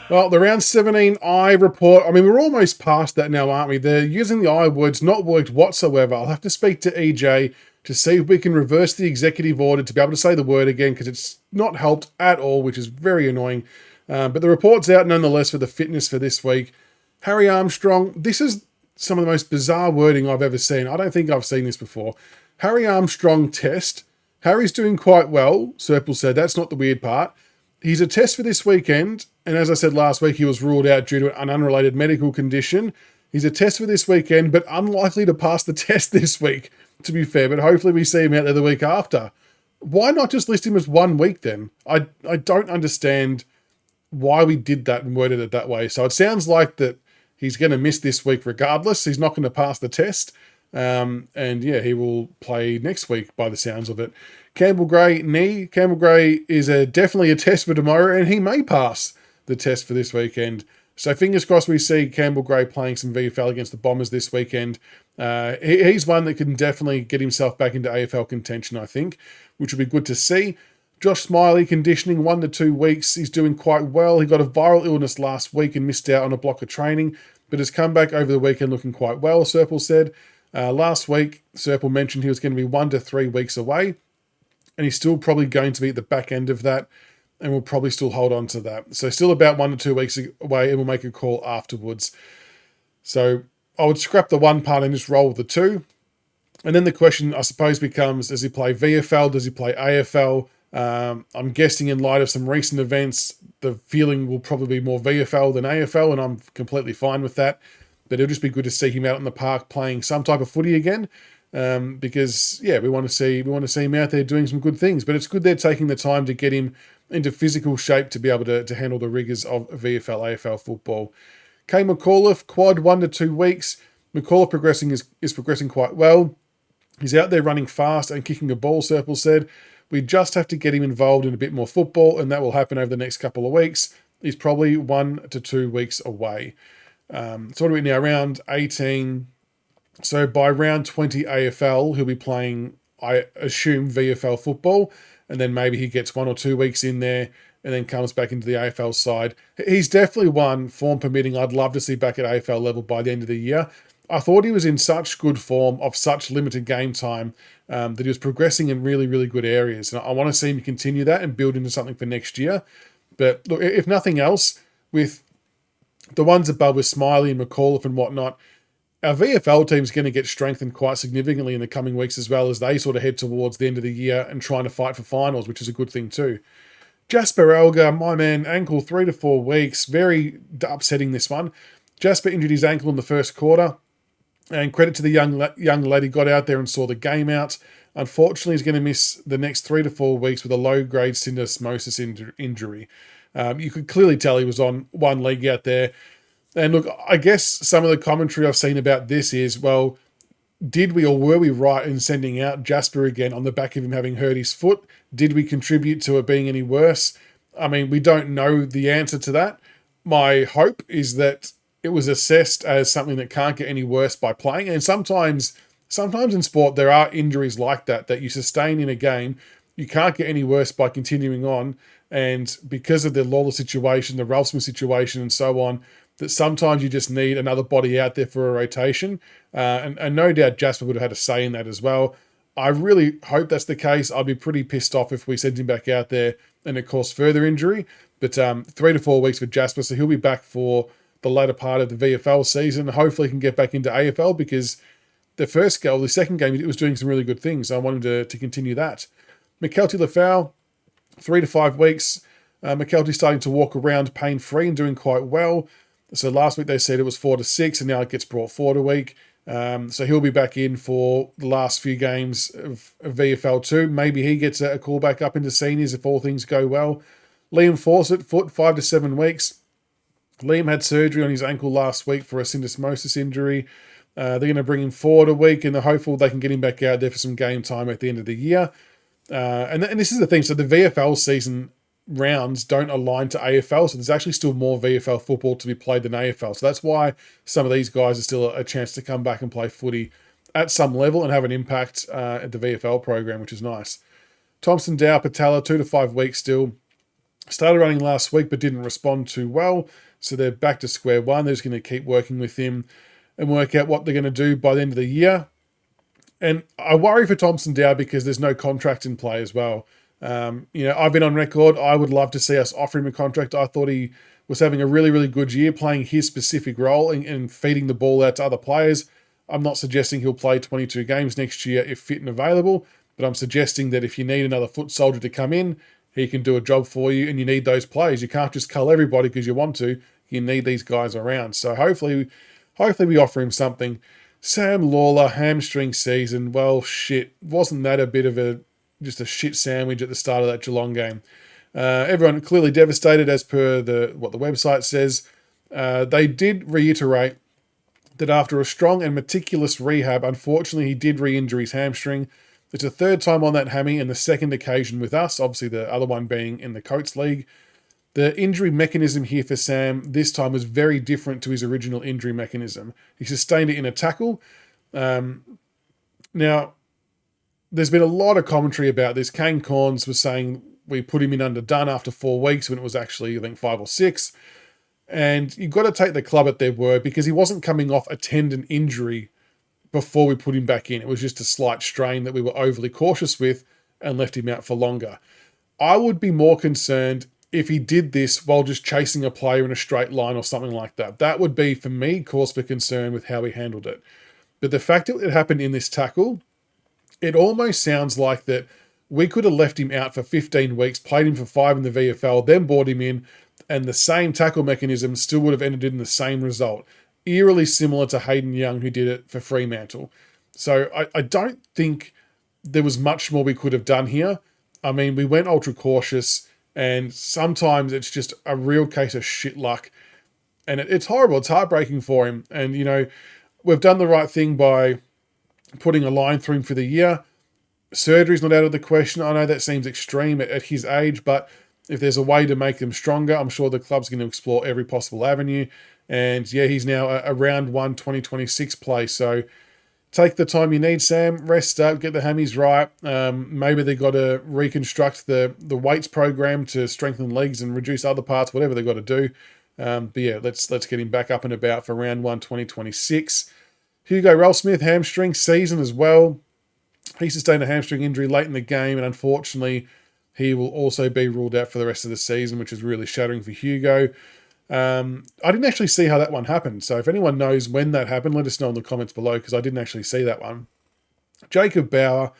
Well, the round 17 I report, I mean, we're almost past that now, aren't we? They're using the I words, not worked whatsoever. I'll have to speak to EJ to see if we can reverse the executive order to be able to say the word again, because it's not helped at all, which is very annoying. But the report's out nonetheless for the fitness for this week. Harry Armstrong, this is some of the most bizarre wording I've ever seen. I don't think I've seen this before. Harry Armstrong test. Harry's doing quite well, Serple said. That's not the weird part. He's a test for this weekend, and as I said last week, he was ruled out due to an unrelated medical condition. He's a test for this weekend, but unlikely to pass the test this week, to be fair, but hopefully we see him out there the week after. Why not just list him as 1 week then? I don't understand why we did that and worded it that way. So it sounds like that he's going to miss this week regardless. He's not going to pass the test. And yeah, he will play next week by the sounds of it. Campbell Gray, knee. Campbell Gray is definitely a test for tomorrow, and he may pass the test for this weekend. So fingers crossed we see Campbell Gray playing some VFL against the Bombers this weekend. He's one that can definitely get himself back into AFL contention, I think, which would be good to see. Josh Smiley, conditioning 1 to 2 weeks. He's doing quite well. He got a viral illness last week and missed out on a block of training, but has come back over the weekend looking quite well, Serple said. Last week, Serple mentioned he was going to be 1 to 3 weeks away, and he's still probably going to be at the back end of that, and we'll probably still hold on to that. So still about 1 to 2 weeks away, and we'll make a call afterwards. So I would scrap the 1 part and just roll with the 2. And then the question, I suppose, becomes, does he play VFL? Does he play AFL? I'm guessing in light of some recent events, the feeling will probably be more VFL than AFL, and I'm completely fine with that. But it'll just be good to see him out in the park playing some type of footy again. Because yeah, we want to see him out there doing some good things. But it's good they're taking the time to get him into physical shape to be able to handle the rigours of VFL, AFL football. Kay McAuliffe, quad 1 to 2 weeks. McAuliffe is progressing quite well. He's out there running fast and kicking a ball, Serple said. We just have to get him involved in a bit more football, and that will happen over the next couple of weeks. He's probably 1 to 2 weeks away. So what are we now? Round 18. So by round 20 AFL, he'll be playing, I assume, VFL football, and then maybe he gets 1 or 2 weeks in there and then comes back into the AFL side. He's definitely one, form permitting, I'd love to see back at AFL level by the end of the year. I thought he was in such good form of such limited game time that he was progressing in really, really good areas. And I want to see him continue that and build into something for next year. But look, if nothing else, with the ones above with Smiley and McAuliffe and whatnot, our VFL team's going to get strengthened quite significantly in the coming weeks as well, as they sort of head towards the end of the year and trying to fight for finals, which is a good thing too. Jasper Elgar, my man, ankle 3 to 4 weeks. Very upsetting, this one. Jasper injured his ankle in the first quarter, and credit to the young lad who got out there and saw the game out. Unfortunately, he's going to miss the next 3 to 4 weeks with a low-grade syndesmosis injury. You could clearly tell he was on one leg out there. And look, I guess some of the commentary I've seen about this is, well, did we or were we right in sending out Jasper again on the back of him having hurt his foot? Did we contribute to it being any worse? I mean, we don't know the answer to that. My hope is that it was assessed as something that can't get any worse by playing. And sometimes in sport, there are injuries like that you sustain in a game. You can't get any worse by continuing on. And because of the Lawler situation, the Ralphsmith situation, and so on, that sometimes you just need another body out there for a rotation. And no doubt Jasper would have had a say in that as well. I really hope that's the case. I'd be pretty pissed off if we sent him back out there and it caused further injury. But 3 to 4 weeks for Jasper, so he'll be back for the latter part of the VFL season. Hopefully he can get back into AFL, because the second game, it was doing some really good things. I want him to continue that. McKelty Lafau, 3 to 5 weeks. McKelty's starting to walk around pain-free and doing quite well. So last week they said it was 4 to 6, and now it gets brought forward a week. So he'll be back in for the last few games of VFL 2. Maybe he gets a call back up into seniors if all things go well. Liam Fawcett, foot, 5 to 7 weeks. Liam had surgery on his ankle last week for a syndesmosis injury. They're going to bring him forward a week, and they're hopeful they can get him back out there for some game time at the end of the year. And this is the thing. So the VFL season rounds don't align to AFL, so there's actually still more VFL football to be played than AFL. So that's why some of these guys are still a chance to come back and play footy at some level and have an impact at the VFL program, which is nice. Thompson Dow Patella, 2 to 5 weeks still. Started running last week but didn't respond too well. So they're back to square one. They're just going to keep working with him and work out what they're going to do by the end of the year. And I worry for Thompson Dow because there's no contract in play as well. I've been on record. I would love to see us offer him a contract. I thought he was having a really, really good year playing his specific role and feeding the ball out to other players. I'm not suggesting he'll play 22 games next year if fit and available, but I'm suggesting that if you need another foot soldier to come in, he can do a job for you, and you need those players. You can't just cull everybody because you want to. You need these guys around. So hopefully we offer him something. Sam Lawler, hamstring season. Well, shit. Wasn't that a bit of just a shit sandwich at the start of that Geelong game? Everyone clearly devastated as per what the website says. They did reiterate that after a strong and meticulous rehab, unfortunately he did re-injure his hamstring. It's the third time on that hammy and the second occasion with us, obviously the other one being in the Coates League. The injury mechanism here for Sam this time was very different to his original injury mechanism. He sustained it in a tackle. Now, there's been a lot of commentary about this. Kane Corns was saying we put him in underdone after 4 weeks when it was actually, I think, 5 or 6. And you've got to take the club at their word because he wasn't coming off a tendon injury before we put him back in. It was just a slight strain that we were overly cautious with and left him out for longer. I would be more concerned if he did this while just chasing a player in a straight line or something like that. That would be, for me, cause for concern with how he handled it. But the fact that it happened in this tackle, it almost sounds like that we could have left him out for 15 weeks, played him for 5 in the VFL, then brought him in, and the same tackle mechanism still would have ended in the same result. Eerily similar to Hayden Young, who did it for Fremantle. So I don't think there was much more we could have done here. I mean, we went ultra cautious, and sometimes it's just a real case of shit luck. And it's horrible. It's heartbreaking for him. And, we've done the right thing by putting a line through him for the year. Surgery's not out of the question. I know that seems extreme at his age, but if there's a way to make them stronger, I'm sure the club's going to explore every possible avenue. And yeah, he's now a round 1 2026 play. So take the time you need, Sam. Rest up, get the hammies right. Maybe they got to reconstruct the weights program to strengthen legs and reduce other parts, whatever they got to do. But yeah, let's get him back up and about for round 1 2026. Hugo Ralsmith, hamstring season as well. He sustained a hamstring injury late in the game, and unfortunately, he will also be ruled out for the rest of the season, which is really shattering for Hugo. I didn't actually see how that one happened. So if anyone knows when that happened, let us know in the comments below, because I didn't actually see that one. Jacob Bauer,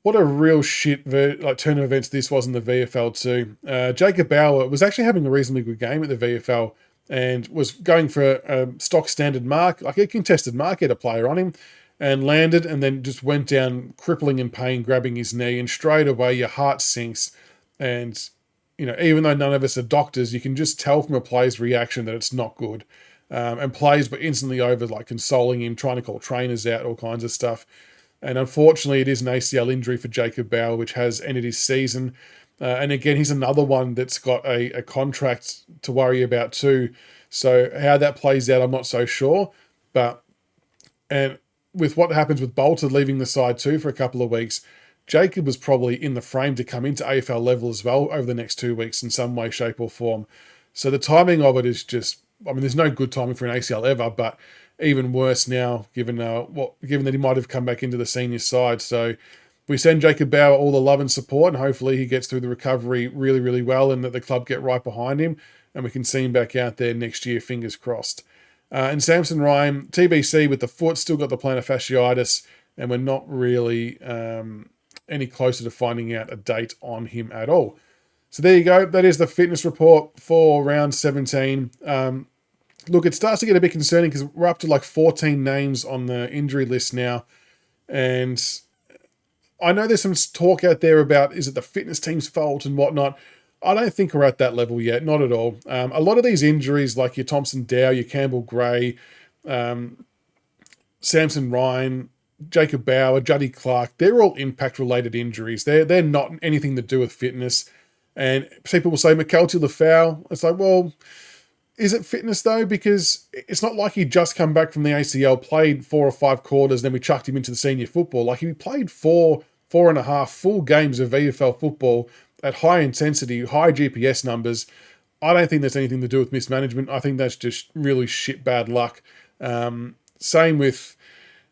what a real shit turn of events this was in the VFL too. Jacob Bauer was actually having a reasonably good game at the VFL and was going for a stock standard mark, like a contested mark, had a player on him, and landed and then just went down crippling in pain, grabbing his knee, and straight away your heart sinks. And even though none of us are doctors, you can just tell from a player's reaction that it's not good. And players were instantly over, like consoling him, trying to call trainers out, all kinds of stuff. And unfortunately, it is an ACL injury for Jacob Bauer, which has ended his season. And again, he's another one that's got a contract to worry about too. So how that plays out, I'm not so sure. And with what happens with Bolter leaving the side too for a couple of weeks, Jacob was probably in the frame to come into AFL level as well over the next 2 weeks in some way, shape or form. So the timing of it is just, there's no good timing for an ACL ever, but even worse now, given that he might have come back into the senior side. So we send Jacob Bauer all the love and support, and hopefully he gets through the recovery really, really well, and that the club get right behind him, and we can see him back out there next year, fingers crossed. And Samson Rhyme, TBC with the foot, still got the plantar fasciitis, and we're not really any closer to finding out a date on him at all. So there you go. That is the fitness report for round 17. Look, it starts to get a bit concerning because we're up to like 14 names on the injury list now. And I know there's some talk out there about, is it the fitness team's fault and whatnot? I don't think we're at that level yet, not at all. A lot of these injuries, like your Thompson Dow, your Campbell Gray, Samson Ryan, Jacob Bauer, Juddy Clark, they're all impact-related injuries. They're not anything to do with fitness. And people will say, McKelty Lafau. It's like, well, is it fitness though? Because it's not like he just come back from the ACL, played 4 or 5 quarters, then we chucked him into the senior football. Like he played four and a half full games of VFL football at high intensity, high GPS numbers. I don't think there's anything to do with mismanagement. I think that's just really shit bad luck. Same with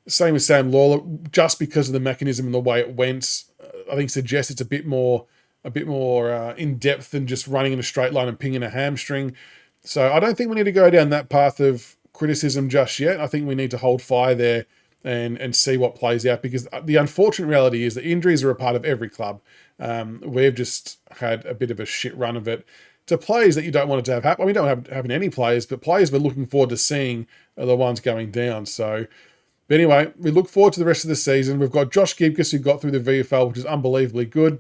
Sam Lawler, just because of the mechanism and the way it went. I think suggests it's a bit more in depth than just running in a straight line and pinging a hamstring. So I don't think we need to go down that path of criticism just yet. I think we need to hold fire there and see what plays out, because the unfortunate reality is that injuries are a part of every club. We've just had a bit of a shit run of it to players that you don't want it to have happen. I mean, we don't have any players, but players we're looking forward to seeing are the ones going down. So, but anyway, we look forward to the rest of the season. We've got Josh Gibcus, who got through the VFL, which is unbelievably good.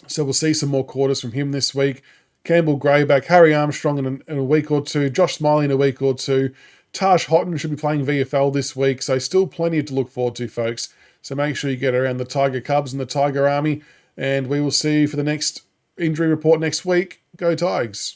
So we'll see some more quarters from him this week. Campbell Grayback, Harry Armstrong in a week or two, Josh Smiley in a week or two. Taj Houghton should be playing VFL this week, so still plenty to look forward to, folks. So make sure you get around the Tiger Cubs and the Tiger Army, and we will see you for the next injury report next week. Go Tigers.